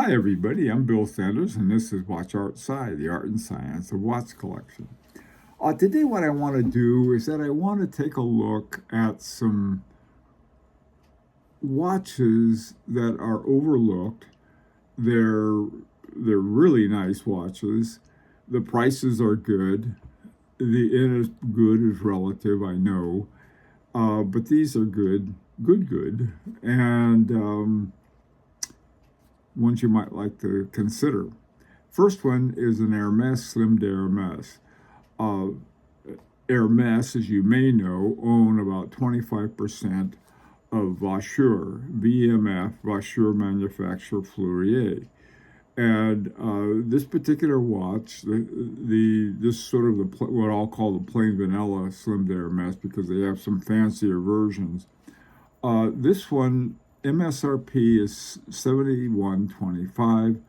Hi everybody, I'm Bill Sanders and this is Watch Art Sci, the art and science of watch collection. Today what I want to do is that I want to take a look at some watches that are overlooked. They're really nice watches. The prices are good. The good is relative, I know, but these are good, and ones you might like to consider. First one is an Hermes Slim d'Hermes. Uh, Hermes, as you may know, own about 25% of Vauchour, VMF, Vauchour Manufacture Fleurier. And this particular watch, this sort of what I'll call the plain vanilla Slim d'Hermes, because they have some fancier versions. This one, MSRP is $71.25.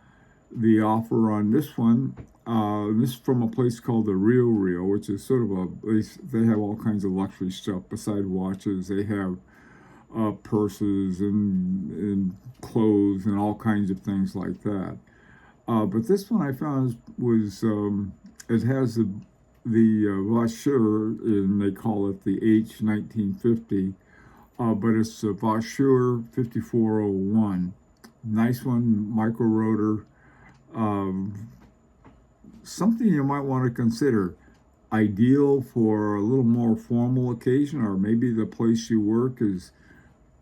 The offer on this one, this is from a place called the Real, which is sort of they have all kinds of luxury stuff besides watches. They have purses and clothes and all kinds of things like that. But this one I found was, it has the Vauchour, and they call it the H1950, but it's a Vauchour 5401. Nice one, micro rotor. Something you might want to consider. Ideal for a little more formal occasion, or maybe the place you work is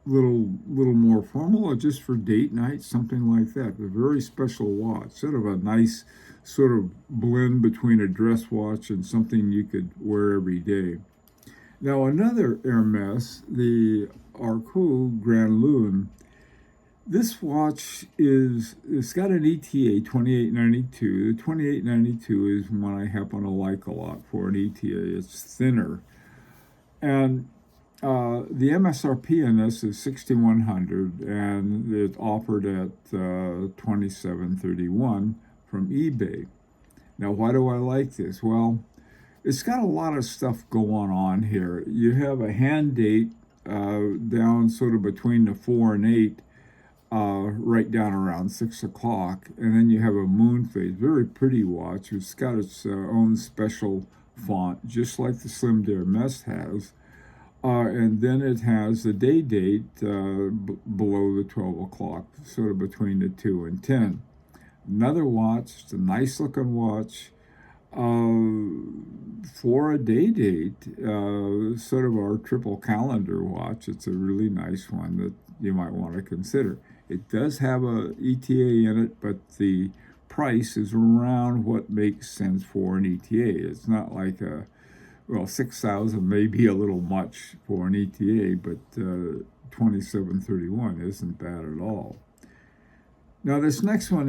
little more formal, or just for date night, something like that. A very special watch, sort of a nice sort of blend between a dress watch and something you could wear every day. Now another Hermes, the Arpels Grand Lune. This watch it's got an ETA 2892. The 2892 is one I happen to like a lot for an ETA. It's thinner, and the MSRP on this is $6,100, and it's offered at $27.31 from eBay. Now, why do I like this? Well, it's got a lot of stuff going on here. You have a hand date down sort of between the 4 and 8, right down around 6 o'clock, and then you have a moon phase. Very pretty watch. It's got its own special font, just like the Slim d'Hermes has. And then it has the day date below the 12 o'clock, sort of between the 2 and 10. Another watch, it's a nice looking watch for a day date, sort of our triple calendar watch. It's a really nice one that you might want to consider. It does have a ETA in it, but the price is around what makes sense for an ETA. It's not like $6,000 may be a little much for an ETA, but $27.31 isn't bad at all. Now this next one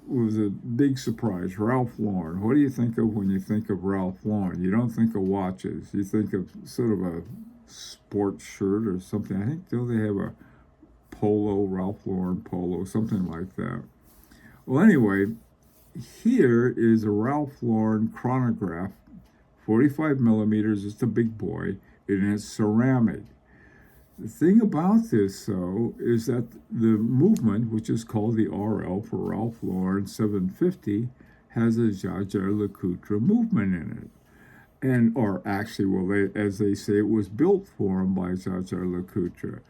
was a big surprise. Ralph Lauren. What do you think of when you think of Ralph Lauren? You don't think of watches. You think of sort of a sports shirt or something. I think they have a polo, Ralph Lauren polo, something like that. Well, anyway, here is a Ralph Lauren chronograph, 45 millimeters. It's a big boy, and it's ceramic. The thing about this, though, is that the movement, which is called the RL for Ralph Lauren 750, has a ZaZaLutra movement in it. And, or actually, as they say, it was built for them by ZaZaLutra.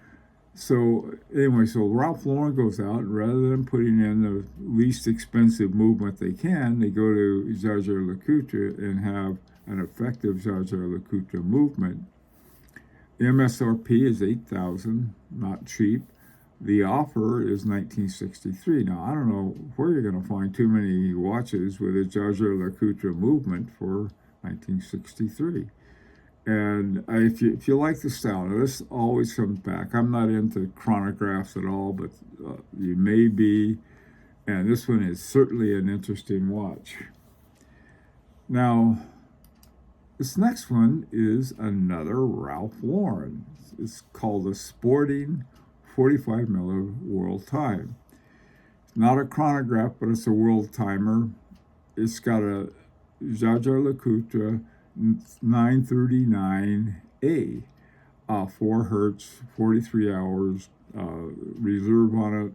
So anyway, so Ralph Lauren goes out, and rather than putting in the least expensive movement they can, they go to ZaZaLutra and have an effective ZaZaLutra movement. The MSRP is $8,000, not cheap. The offer is $19.63. Now, I don't know where you're going to find too many watches with a ZaZaLutra movement for $19.63. And if you like the style, now this always comes back. I'm not into chronographs at all, but you may be. And this one is certainly an interesting watch. Now, this next one is another Ralph Lauren. It's called a Sporting 45 miller World Time. It's not a chronograph, but it's a world timer. It's got a ZaZaLutra 939A, 4 hertz, 43 hours, reserve on it,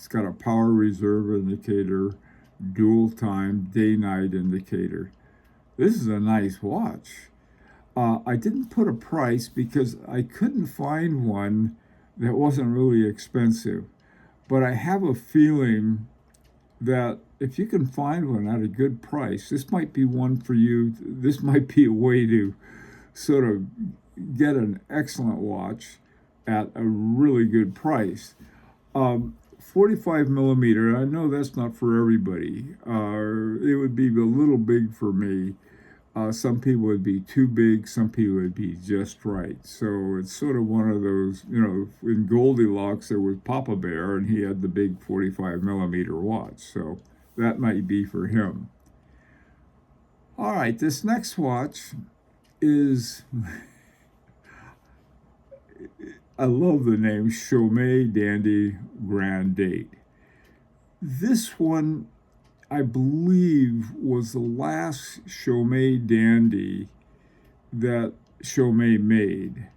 It's got a power reserve indicator, dual time, day-night indicator. This is a nice watch. I didn't put a price because I couldn't find one that wasn't really expensive. But I have a feeling that if you can find one at a good price, this might be one for you. This might be a way to sort of get an excellent watch at a really good price. 45 millimeter, I know that's not for everybody. It would be a little big for me. Some people would be too big, some people would be just right. So it's sort of one of those, in Goldilocks there was Papa Bear and he had the big 45 millimeter watch. So that might be for him. All right, this next watch is, I love the name, Chaumet Dandy Grand Date. This one, I believe, was the last Chaumet Dandy that Chaumet made.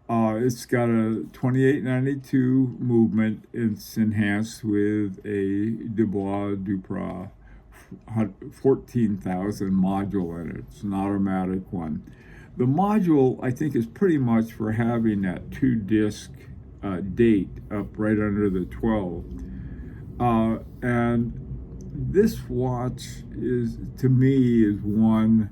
It's got a 2892 movement. It's enhanced with a Dubois Duprat 14,000 module in it. It's an automatic one. The module, I think, is pretty much for having that 2-disc date up right under the 12. And this watch is, to me, is one,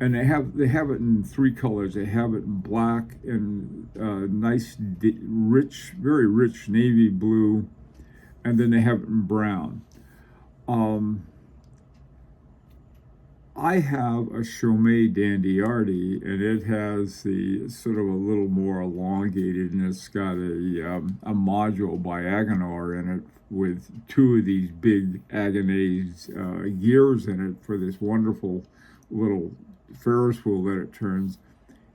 and they have it in 3 colors. They have it in black and nice, rich, very rich navy blue, and then they have it in brown. I have a Chaumet Dandiardi, and it has the sort of a little more elongated, and it's got a module by Agenor in it with 2 of these big Agenais gears in it for this wonderful little Ferris wheel that it turns.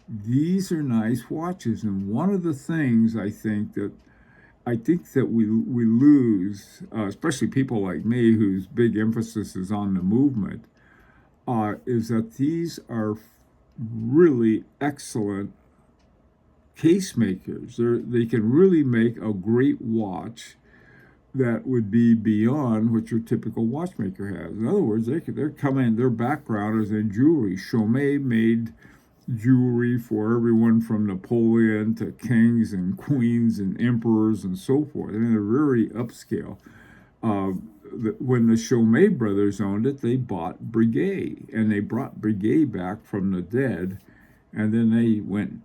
These are nice watches, and one of the things I think that we lose, especially people like me whose big emphasis is on the movement, is that these are really excellent case makers. They can really make a great watch that would be beyond what your typical watchmaker has. In other words, they're coming, their background is in jewelry. Chaumet made jewelry for everyone from Napoleon to kings and queens and emperors and so forth. I mean, they're very upscale. When the Chaumet brothers owned it, they bought Breguet, and they brought Breguet back from the dead, and then they went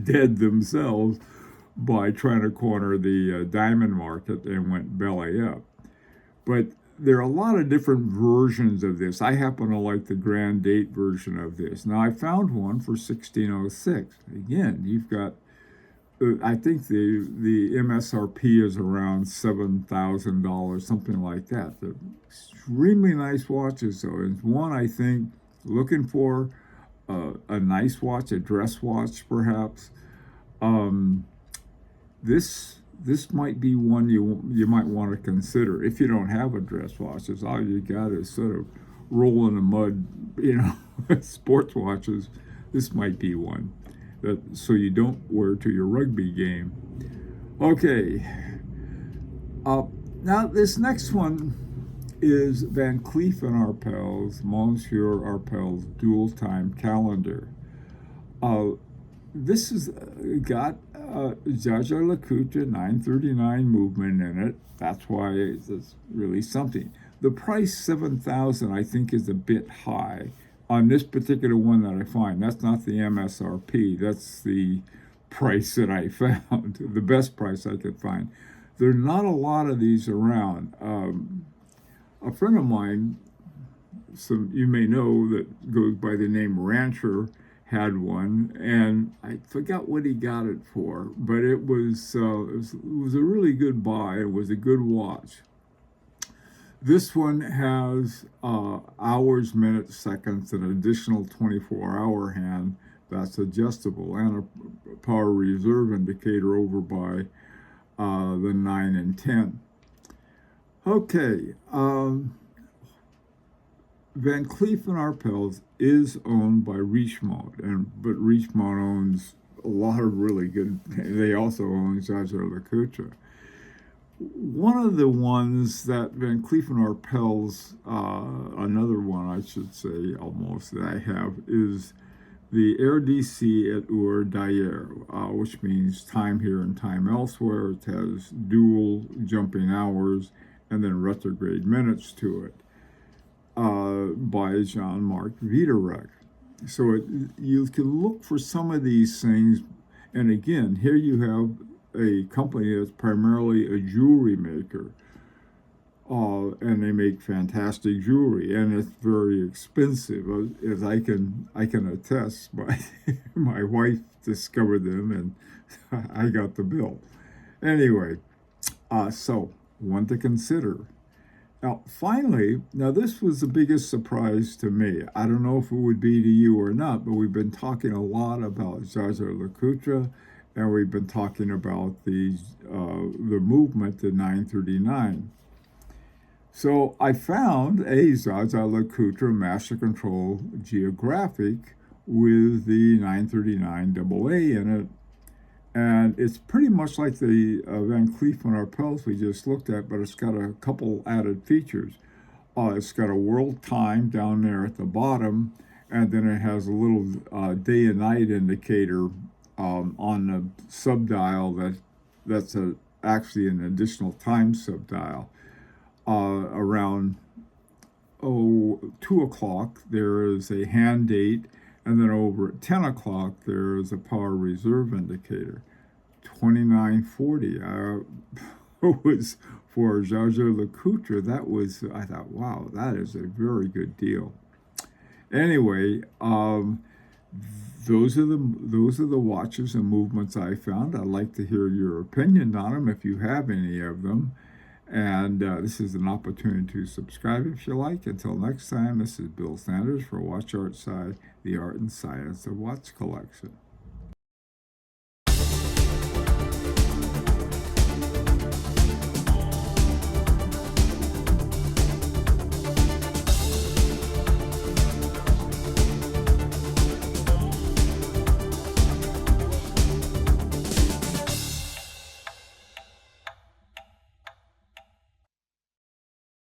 dead themselves by trying to corner the diamond market and went belly up. But there are a lot of different versions of this. I happen to like the Grand Date version of this. Now, I found one for 1606. Again, you've got, I think the MSRP is around $7,000, something like that. They're extremely nice watches, though. It's one, I think, looking for a nice watch, a dress watch, perhaps. This might be one you might want to consider if you don't have a dress watch. It's all you got is sort of roll in the mud, sports watches. This might be one so you don't wear to your rugby game. Okay. Now this next one is Van Cleef and Arpels, Monsieur Arpels dual time calendar. This has got ZaZaLutra 939 movement in it. That's why it's really something. The price, $7,000, I think is a bit high on this particular one that I find. That's not the MSRP. That's the price that I found, the best price I could find. There are not a lot of these around. A friend of mine, some you may know, that goes by the name Rancher, had one, and I forgot what he got it for, but it was a really good buy. It was a good watch. This one has hours, minutes, seconds, an additional 24-hour hand that's adjustable, and a power reserve indicator over by the 9 and 10. Okay, Van Cleef and Arpels is owned by Richemont, but Richemont owns a lot of really good. They also own ZaZaLutra. one of the ones that Van Cleef and Arpels, another one I should say almost that I have, is the RDC et heure d'ailleurs, which means time here and time elsewhere. It has dual jumping hours and then retrograde minutes to it, by Jean-Marc Viderec. So you can look for some of these things. And again, here you have a company that's primarily a jewelry maker. And they make fantastic jewelry, and it's very expensive, as I can attest. My wife discovered them, and I got the bill. Anyway, so one to consider. Now, finally, this was the biggest surprise to me. I don't know if it would be to you or not, but we've been talking a lot about ZaZaLutra, and we've been talking about the movement, the 939. So I found a ZaZaLutra Master Control Geographic with the 939 AA in it. And it's pretty much like the Van Cleef and Arpels we just looked at, but it's got a couple added features. It's got a world time down there at the bottom, and then it has a little day and night indicator on the subdial that's actually an additional time subdial. Around 2 o'clock, there is a hand date, and then over at 10 o'clock, there is a power reserve indicator. 2940. Was for ZaZaLutra. That was, I thought, wow, that is a very good deal. Anyway, those are the watches and movements I found. I'd like to hear your opinion on them if you have any of them. And this is an opportunity to subscribe if you like. Until next time, this is Bill Sanders for Watch Art Side, the art and science of watch collection.